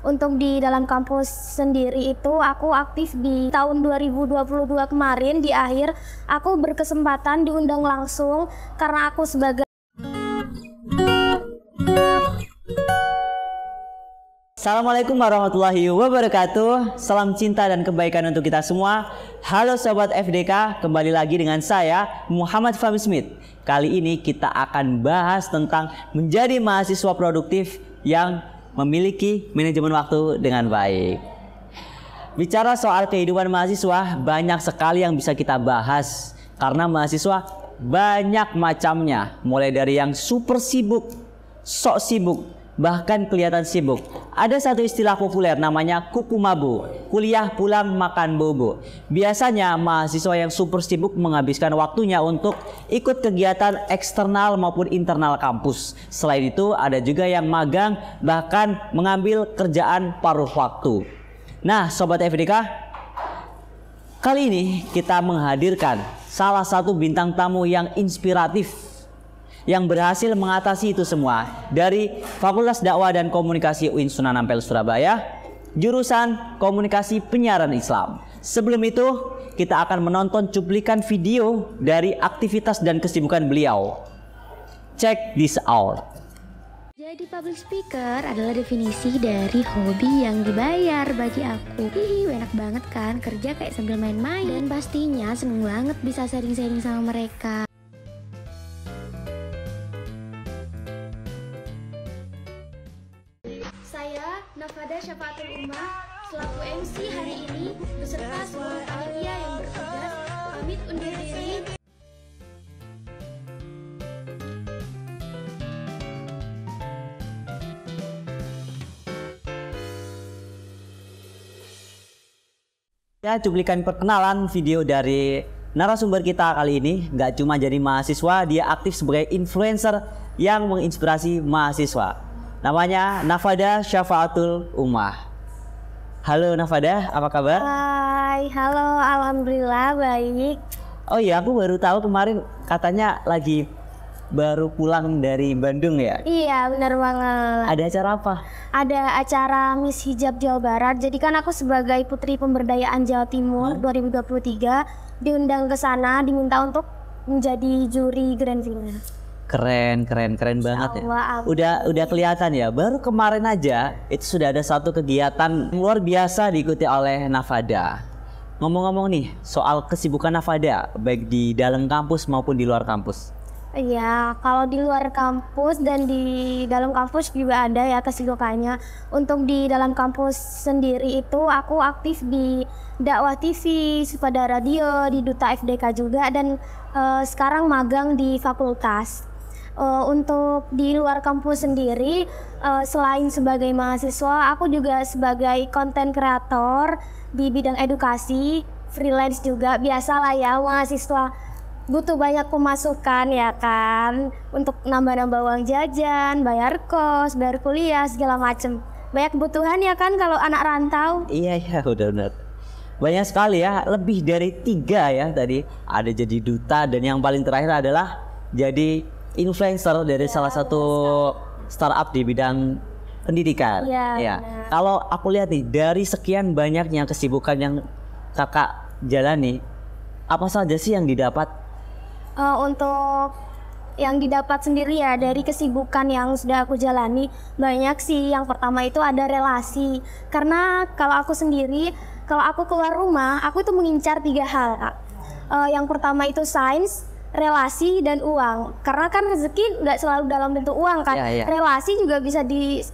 Untuk di dalam kampus sendiri itu aku aktif di tahun 2022 kemarin di akhir aku berkesempatan diundang langsung karena aku sebagai Assalamualaikum warahmatullahi wabarakatuh. Salam cinta dan kebaikan untuk kita semua. Halo Sobat FDK, kembali lagi dengan saya Muhammad Fahmi Smith. Kali ini kita akan bahas tentang menjadi mahasiswa produktif yang memiliki manajemen waktu dengan baik. Bicara soal kehidupan mahasiswa, banyak sekali yang bisa kita bahas karena mahasiswa banyak macamnya, mulai dari yang super sibuk, sok sibuk, bahkan kelihatan sibuk. Ada satu istilah populer namanya kuku mabu, kuliah pulang makan bobo. Biasanya mahasiswa yang super sibuk menghabiskan waktunya untuk ikut kegiatan eksternal maupun internal kampus. Selain itu ada juga yang magang, bahkan mengambil kerjaan paruh waktu. Nah Sobat FDK, kali ini kita menghadirkan salah satu bintang tamu yang inspiratif yang berhasil mengatasi itu semua dari Fakultas Dakwah dan Komunikasi UIN Sunan Ampel Surabaya, jurusan Komunikasi Penyiaran Islam. Sebelum itu, kita akan menonton cuplikan video dari aktivitas dan kesibukan beliau. Check this out. Jadi public speaker adalah definisi dari hobi yang dibayar bagi aku. Enak banget kan kerja kayak sambil main-main. Dan pastinya seneng banget bisa sharing-sharing sama mereka. Saya Nafada Syafaatul Ummah selaku MC hari ini beserta seluruh panitia yang bertugas pamit undur diri. Ya, cuplikan perkenalan video dari narasumber kita kali ini. Nggak cuma jadi mahasiswa, dia aktif sebagai influencer yang menginspirasi mahasiswa. Namanya Nafada Syafaatul Ummah. Halo Nafada, apa kabar? Hai, halo, alhamdulillah baik. Oh iya, aku baru tahu kemarin katanya lagi baru pulang dari Bandung ya? Iya, benar banget. Ada acara apa? Ada acara Miss Hijab Jawa Barat. Jadi kan aku sebagai Putri Pemberdayaan Jawa Timur 2023 diundang ke sana, diminta untuk menjadi juri grand final. Keren banget ya. Udah kelihatan ya. Baru kemarin aja itu sudah ada satu kegiatan luar biasa diikuti oleh Nafada. Ngomong-ngomong nih soal kesibukan Nafada, baik di dalam kampus maupun di luar kampus. Iya, kalau di luar kampus dan di dalam kampus juga ada ya kesibukannya. Untuk di dalam kampus sendiri itu aku aktif di Dakwah TV, pada radio, di Duta FDK juga, dan sekarang magang di fakultas. Untuk di luar kampus sendiri, selain sebagai mahasiswa, aku juga sebagai konten kreator di bidang edukasi, freelance juga. Biasalah ya mahasiswa butuh banyak pemasukan ya kan, untuk nambah-nambah uang jajan, bayar kos, bayar kuliah, segala macem. Banyak kebutuhan ya kan kalau anak rantau. Iya udah banyak sekali ya, lebih dari 3 ya tadi. Ada jadi duta dan yang paling terakhir adalah jadi influencer dari salah satu startup di bidang pendidikan. Ya. Kalau aku lihat nih dari sekian banyaknya kesibukan yang kakak jalani, apa saja sih yang didapat? Untuk yang didapat sendiri ya dari kesibukan yang sudah aku jalani banyak sih. Yang pertama itu ada relasi, karena kalau aku sendiri, kalau aku keluar rumah aku itu mengincar 3 hal Kak. Yang pertama itu sains, relasi, dan uang. Karena kan rezeki nggak selalu dalam bentuk uang kan. Relasi juga bisa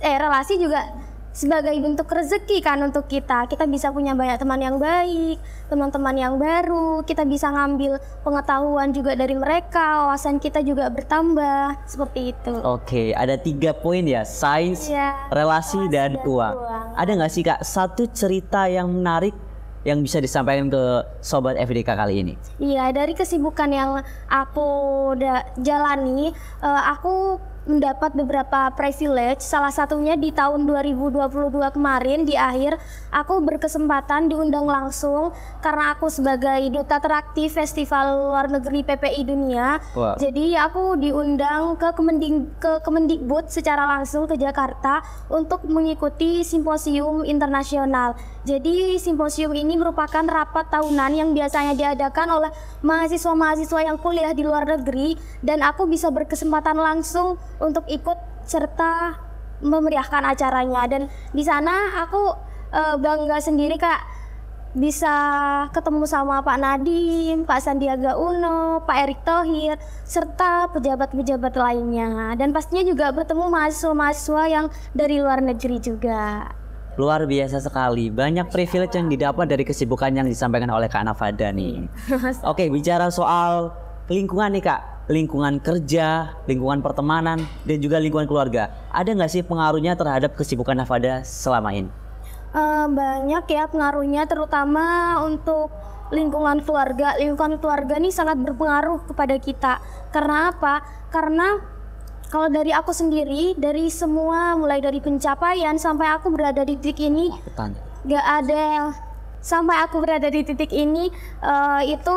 relasi juga sebagai bentuk rezeki kan untuk kita. Kita bisa punya banyak teman yang baik, teman-teman yang baru, kita bisa ngambil pengetahuan juga dari mereka, wawasan kita juga bertambah, seperti itu. Oke, ada 3 poin ya, sains, relasi dan uang. Ada nggak sih Kak satu cerita yang menarik yang bisa disampaikan ke Sobat FDK kali ini? Iya, dari kesibukan yang aku udah jalani, aku mendapat beberapa privilege. Salah satunya di tahun 2022 kemarin di akhir aku berkesempatan diundang langsung karena aku sebagai duta teraktif Festival Luar Negeri PPI Dunia. Wow. Jadi aku diundang ke Kemendikbud secara langsung ke Jakarta untuk mengikuti simposium internasional. Jadi simposium ini merupakan rapat tahunan yang biasanya diadakan oleh mahasiswa-mahasiswa yang kuliah di luar negeri, dan aku bisa berkesempatan langsung untuk ikut serta memeriahkan acaranya. Dan di sana aku bangga sendiri Kak, bisa ketemu sama Pak Nadiem, Pak Sandiaga Uno, Pak Erick Thohir, serta pejabat-pejabat lainnya. Dan pastinya juga bertemu mahasiswa-mahasiswa yang dari luar negeri juga. Luar biasa sekali, banyak privilege yang didapat dari kesibukan yang disampaikan oleh Kak Nafada nih. Oke, bicara soal lingkungan nih Kak, lingkungan kerja, lingkungan pertemanan, dan juga lingkungan keluarga. Ada nggak sih pengaruhnya terhadap kesibukan Nafada selama ini? Banyak ya pengaruhnya, terutama untuk lingkungan keluarga. Lingkungan keluarga ini sangat berpengaruh kepada kita. Karena apa? Karena kalau dari aku sendiri, dari semua mulai dari pencapaian sampai aku berada di titik ini, gak ada sampai aku berada di titik ini itu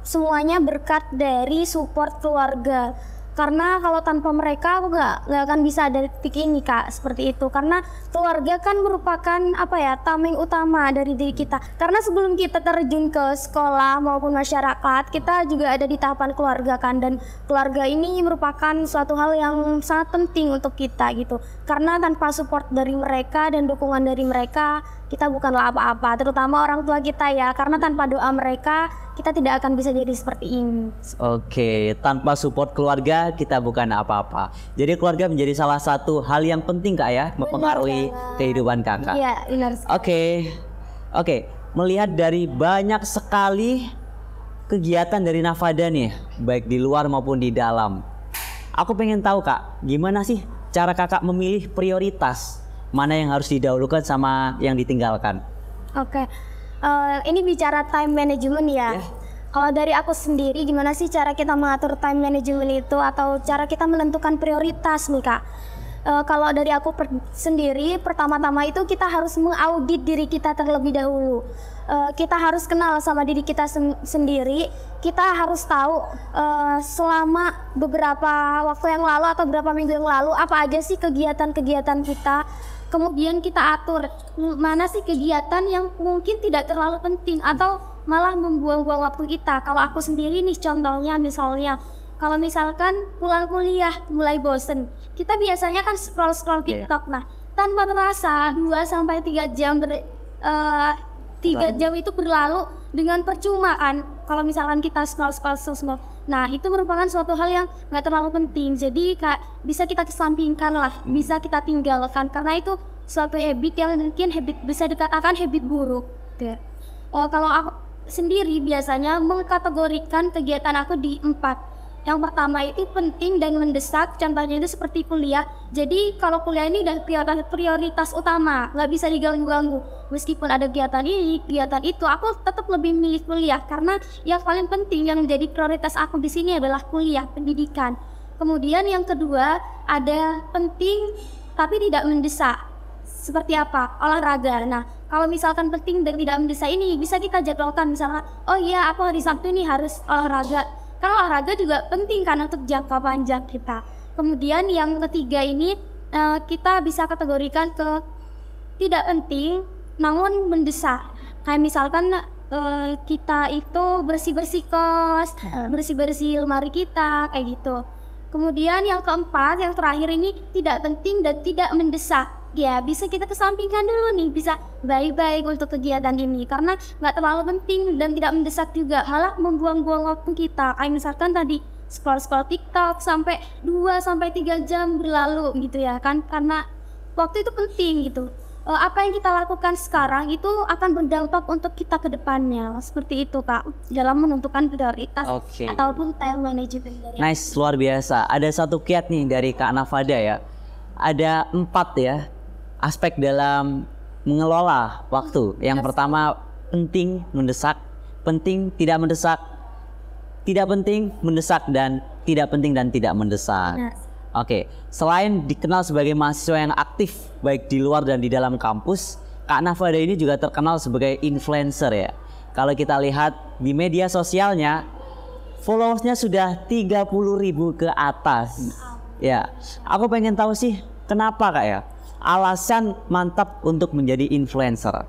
semuanya berkat dari support keluarga. Karena kalau tanpa mereka aku nggak akan bisa ada di titik ini Kak, seperti itu. Karena keluarga kan merupakan tameng utama dari diri kita. Karena sebelum kita terjun ke sekolah maupun masyarakat, kita juga ada di tahapan keluarga kan, dan keluarga ini merupakan suatu hal yang sangat penting untuk kita gitu. Karena tanpa support dari mereka dan dukungan dari mereka, kita bukanlah apa-apa, terutama orang tua kita ya. Karena tanpa doa mereka, kita tidak akan bisa jadi seperti ini. Oke, tanpa support keluarga kita bukan apa-apa. Jadi keluarga menjadi salah satu hal yang penting Kak ya, mempengaruhi kehidupan Kakak. Iya, benar. Oke, melihat dari banyak sekali kegiatan dari Nafada nih, baik di luar maupun di dalam. Aku pengen tahu Kak, gimana sih cara Kakak memilih prioritas? Mana yang harus didahulukan sama yang ditinggalkan? Oke. Ini bicara time management ya. Kalau dari aku sendiri, gimana sih cara kita mengatur time management itu, atau cara kita menentukan prioritas nih Kak? Kalau dari aku sendiri, pertama-tama itu kita harus mengaudit diri kita terlebih dahulu. Kita harus kenal sama diri kita sendiri. Kita harus tahu selama beberapa waktu yang lalu atau beberapa minggu yang lalu apa aja sih kegiatan-kegiatan kita. Kemudian kita atur mana sih kegiatan yang mungkin tidak terlalu penting atau malah membuang-buang waktu kita. Kalau aku sendiri nih contohnya, misalnya kalau misalkan pulang kuliah mulai bosen, kita biasanya kan scroll TikTok. Nah, tanpa terasa 2-3 jam 3 jam itu berlalu dengan percuma kan kalau misalkan kita scroll. Nah, itu merupakan suatu hal yang nggak terlalu penting. Jadi bisa kita kesampingkan lah, bisa kita tinggalkan, karena itu suatu habit yang mungkin bisa dikatakan habit buruk. Kalau aku sendiri biasanya mengkategorikan kegiatan aku di 4. Yang pertama itu penting dan mendesak, contohnya itu seperti kuliah. Jadi kalau kuliah ini udah prioritas utama, nggak bisa diganggu-ganggu. Meskipun ada kegiatan ini, kegiatan itu, aku tetap lebih milih kuliah karena yang paling penting yang menjadi prioritas aku di sini adalah kuliah, pendidikan. Kemudian yang kedua ada penting tapi tidak mendesak. Seperti apa? Olahraga. Nah, kalau misalkan penting dan tidak mendesak ini bisa kita jadwalkan, misalnya, oh iya aku hari Sabtu ini harus olahraga. Karena olahraga juga penting kan untuk jangka panjang kita. Kemudian yang ketiga ini kita bisa kategorikan ke tidak penting namun mendesak. Kayak misalkan kita itu bersih-bersih kos, bersih-bersih lemari kita, kayak gitu. Kemudian yang keempat, yang terakhir ini tidak penting dan tidak mendesak. Ya bisa kita kesampingkan dulu nih, bisa baik-baik untuk kegiatan ini karena nggak terlalu penting dan tidak mendesak juga, malah membuang-buang waktu kita. Kayak misalkan tadi scroll TikTok sampai 2-3 jam berlalu gitu ya kan, karena waktu itu penting gitu. Apa yang kita lakukan sekarang itu akan berdampak untuk kita ke depannya, seperti itu Kak, dalam menentukan prioritas ataupun time management. Nice, luar biasa. Ada satu kiat nih dari Kak Nafada ya. Ada 4 ya aspek dalam mengelola waktu. Yang pertama penting, mendesak, penting, tidak mendesak, tidak penting, mendesak, dan tidak penting dan tidak mendesak. Oke, selain dikenal sebagai mahasiswa yang aktif baik di luar dan di dalam kampus, Kak Nafada ini juga terkenal sebagai influencer ya. Kalau kita lihat di media sosialnya, followersnya sudah 30.000 ke atas. Ya, aku pengen tahu sih kenapa Kak ya? Alasan mantap untuk menjadi influencer.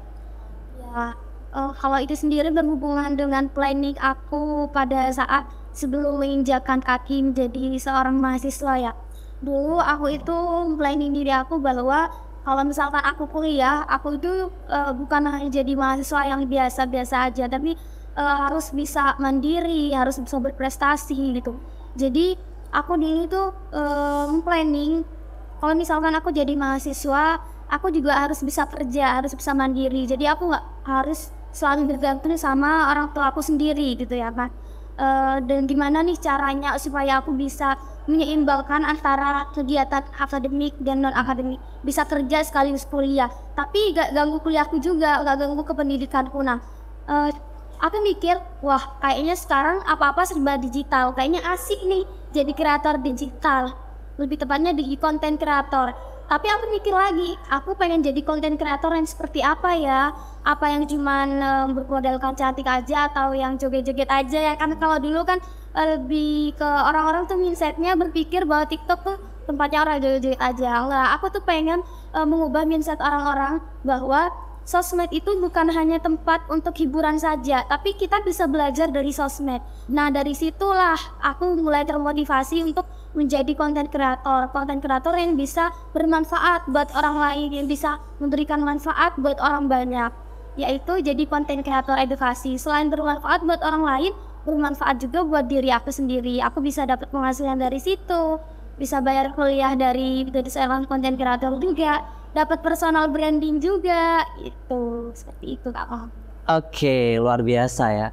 Ya, kalau itu sendiri berhubungan dengan planning aku pada saat sebelum menginjakkan kaki menjadi seorang mahasiswa ya. Dulu aku itu planning diri aku bahwa kalau misalkan aku kuliah, aku itu bukan hanya jadi mahasiswa yang biasa-biasa aja, tapi harus bisa mandiri, harus bisa berprestasi gitu. Jadi aku dulu tuh planning kalau misalkan aku jadi mahasiswa, aku juga harus bisa kerja, harus bisa mandiri. Jadi aku nggak harus selalu bergantung sama orang tua aku sendiri gitu ya kan. Dan gimana nih caranya supaya aku bisa menyeimbangkan antara kegiatan akademik dan non akademik, bisa kerja sekaligus kuliah tapi gak ganggu kuliahku juga, gak ganggu kependidikanku. Nah aku mikir, wah kayaknya sekarang apa-apa serba digital, kayaknya asik nih jadi kreator digital, lebih tepatnya di konten kreator. Tapi aku mikir lagi, aku pengen jadi konten kreator yang seperti apa ya? Apa yang cuman bermodalkan cantik aja atau yang joget-joget aja ya? Kan kalau dulu kan lebih ke orang-orang tuh mindsetnya berpikir bahwa TikTok tuh tempatnya orang joget-joget aja. Enggak, aku tuh pengen mengubah mindset orang-orang bahwa sosmed itu bukan hanya tempat untuk hiburan saja, tapi kita bisa belajar dari sosmed. Nah dari situlah aku mulai termotivasi untuk menjadi konten kreator yang bisa bermanfaat buat orang lain, yang bisa memberikan manfaat buat orang banyak, yaitu jadi konten kreator edukasi. Selain bermanfaat buat orang lain, bermanfaat juga buat diri aku sendiri. Aku bisa dapat penghasilan dari situ, bisa bayar kuliah dari seorang konten kreator juga, dapat personal branding juga, itu seperti itu Kak. Oke, luar biasa ya.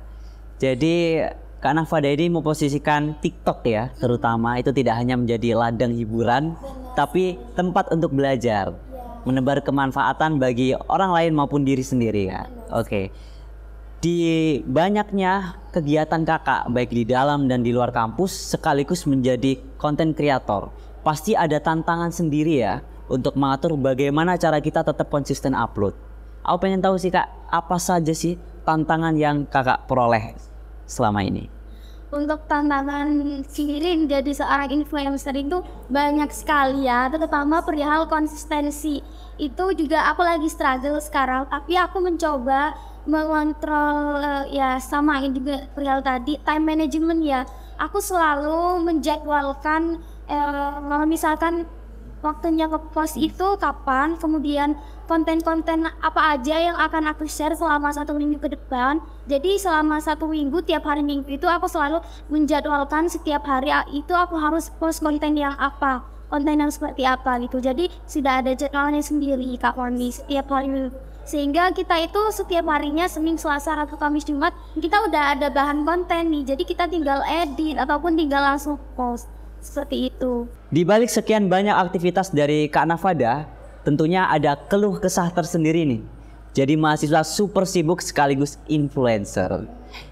Jadi Kak Nafada ini memposisikan TikTok ya, terutama itu tidak hanya menjadi ladang hiburan, tapi tempat untuk belajar, menebar kemanfaatan bagi orang lain maupun diri sendiri ya. Oke. Di banyaknya kegiatan kakak baik di dalam dan di luar kampus sekaligus menjadi konten kreator, pasti ada tantangan sendiri ya untuk mengatur bagaimana cara kita tetap konsisten upload. Aku pengen tahu sih Kak, apa saja sih tantangan yang kakak peroleh selama ini? Untuk tantangan sendiri menjadi seorang influencer itu banyak sekali ya, terutama perihal konsistensi. Itu juga aku lagi struggle sekarang, tapi aku mencoba mengontrol ya sama ini juga perihal tadi time management ya. Aku selalu menjadwalkan kalau misalkan waktunya ngepost itu kapan, kemudian konten-konten apa aja yang akan aku share selama 1 minggu ke depan. Jadi selama 1 minggu, tiap hari minggu itu aku selalu menjadwalkan setiap hari itu aku harus post konten yang apa, konten yang seperti apa gitu. Jadi sudah ada jadwalnya sendiri Kak Wani setiap hari minggu, sehingga kita itu setiap harinya Senin, Selasa, Rabu, Kamis, Jumat kita udah ada bahan konten nih. Jadi kita tinggal edit ataupun tinggal langsung post. Seperti itu. Di balik sekian banyak aktivitas dari Kak Nafada, tentunya ada keluh kesah tersendiri nih. Jadi mahasiswa super sibuk sekaligus influencer.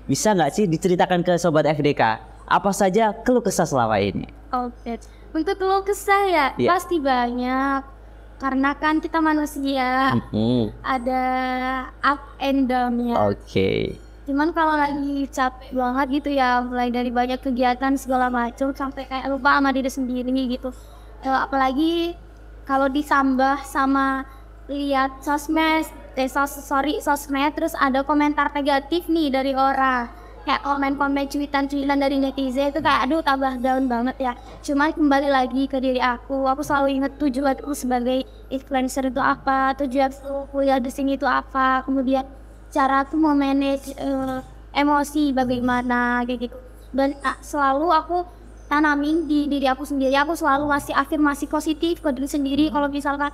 Bisa nggak sih diceritakan ke Sobat FDK, apa saja keluh kesah selama ini? Oke, untuk keluh kesah ya pasti banyak. Karena kan kita manusia, ada up and down-nya. Oke. Cuman kalau lagi capek banget gitu ya, mulai dari banyak kegiatan segala macam sampai kayak lupa sama diri sendiri gitu. Apalagi kalau ditambah sama lihat sosmed, terus ada komentar negatif nih dari orang. Kayak komen-komen cuitan dari netizen itu kayak aduh tambah down banget ya. Cuma kembali lagi ke diri aku selalu ingat tujuanku sebagai influencer itu apa, tujuanku kuliah di sini itu apa, kemudian cara aku mau manage emosi bagaimana kayak gitu. Dan selalu aku tanamin di diri aku sendiri, aku selalu ngasih afirmasi positif ke diri sendiri. Kalau misalkan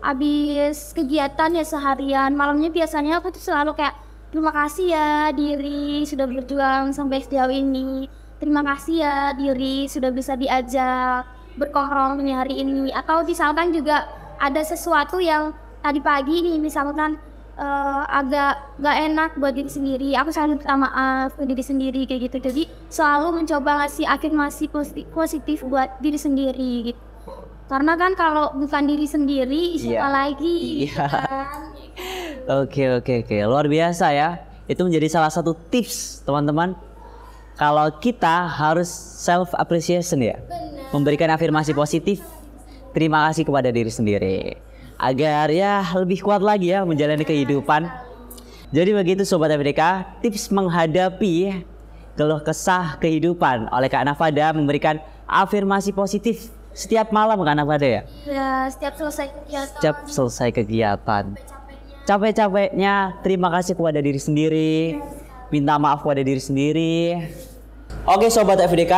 habis kegiatan ya seharian, malamnya biasanya aku tuh selalu kayak terima kasih ya diri sudah berjuang sampai sejauh ini, terima kasih ya diri sudah bisa diajak berkompromi hari ini. Atau misalkan juga ada sesuatu yang tadi pagi nih misalkan agak gak enak buat diri sendiri, aku selalu minta maaf ke diri sendiri kayak gitu. Jadi selalu mencoba ngasih afirmasi positif buat diri sendiri gitu. Karena kan kalau bukan diri sendiri, siapa lagi? Iya. Kan? Oke. Luar biasa ya. Itu menjadi salah satu tips teman-teman. Kalau kita harus self appreciation ya. Benar. Memberikan afirmasi positif. Terima kasih kepada diri sendiri. Agar ya lebih kuat lagi ya menjalani kehidupan. Jadi begitu Sobat FDK, tips menghadapi keluh kesah kehidupan oleh Kak Nafada memberikan afirmasi positif setiap malam Kak Nafada ya? Ya, setiap selesai kegiatan. Setiap selesai kegiatan. Capek-capeknya terima kasih kepada diri sendiri. Minta maaf kepada diri sendiri. Oke Sobat FDK,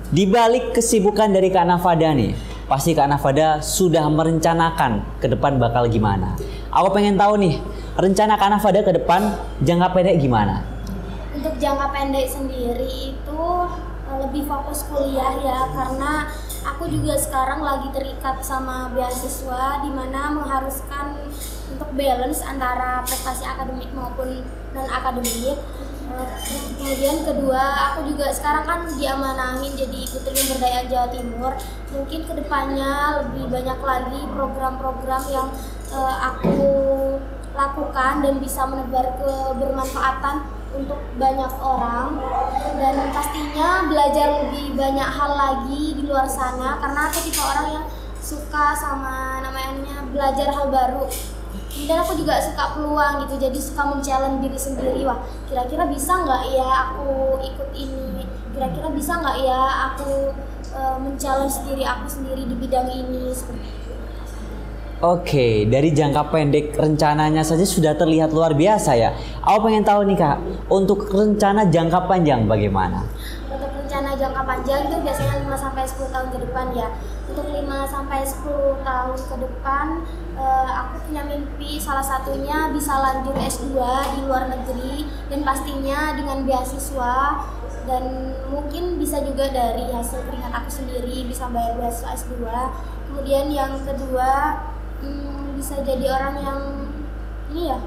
di balik kesibukan dari Kak Nafada nih, pasti Kak Nafada sudah merencanakan ke depan bakal gimana. Aku pengen tahu nih, rencana Kak Nafada ke depan jangka pendek gimana? Untuk jangka pendek sendiri itu lebih fokus kuliah ya, karena aku juga sekarang lagi terikat sama beasiswa di mana mengharuskan untuk balance antara prestasi akademik maupun non akademik. Kemudian kedua, aku juga sekarang kan diamanahin jadi ikut tim pemberdayaan Jawa Timur. Mungkin kedepannya lebih banyak lagi program-program yang aku lakukan dan bisa menebar kebermanfaatan untuk banyak orang, dan pastinya belajar lebih banyak hal lagi di luar sana karena aku tipe orang yang suka sama namanya belajar hal baru. Dan aku juga suka peluang gitu, jadi suka men-challenge diri sendiri. Wah, kira-kira bisa nggak ya aku ikut ini? Kira-kira bisa nggak ya aku men-challenge diri aku sendiri di bidang ini seperti itu. Oke, dari jangka pendek rencananya saja sudah terlihat luar biasa ya. Aku pengen tahu nih Kak, untuk rencana jangka panjang bagaimana? Untuk rencana jangka panjang itu biasanya 5-10 tahun ke depan ya. Untuk 5-10 tahun ke depan, aku punya mimpi salah satunya bisa lanjut S2 di luar negeri dan pastinya dengan beasiswa, dan mungkin bisa juga dari hasil keringat aku sendiri bisa bayar beasiswa S2. Kemudian yang kedua, bisa jadi orang yang ini ya,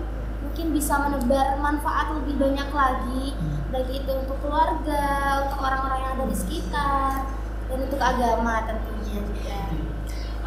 mungkin bisa menebar manfaat lebih banyak lagi, baik itu untuk keluarga, untuk orang-orang yang ada di sekitar, dan untuk agama tentunya juga.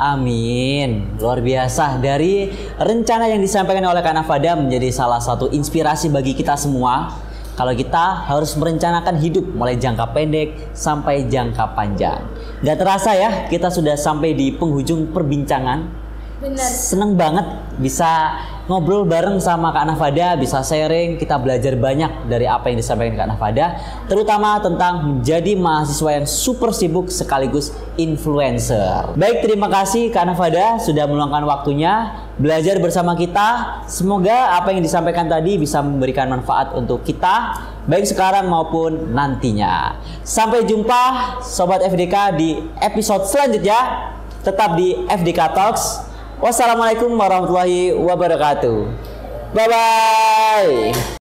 Amin. Luar biasa. Dari rencana yang disampaikan oleh Kak Nafada menjadi salah satu inspirasi bagi kita semua. Kalau kita harus merencanakan hidup mulai jangka pendek sampai jangka panjang. Gak terasa ya, kita sudah sampai di penghujung perbincangan. Benar. Seneng banget bisa ngobrol bareng sama Kak Nafada, bisa sharing, kita belajar banyak dari apa yang disampaikan Kak Nafada, terutama tentang menjadi mahasiswa yang super sibuk sekaligus influencer. Baik, terima kasih Kak Nafada sudah meluangkan waktunya belajar bersama kita. Semoga apa yang disampaikan tadi bisa memberikan manfaat untuk kita, baik sekarang maupun nantinya. Sampai jumpa Sobat FDK di episode selanjutnya. Tetap di FDK Talks. Wassalamualaikum warahmatullahi wabarakatuh. Bye-bye.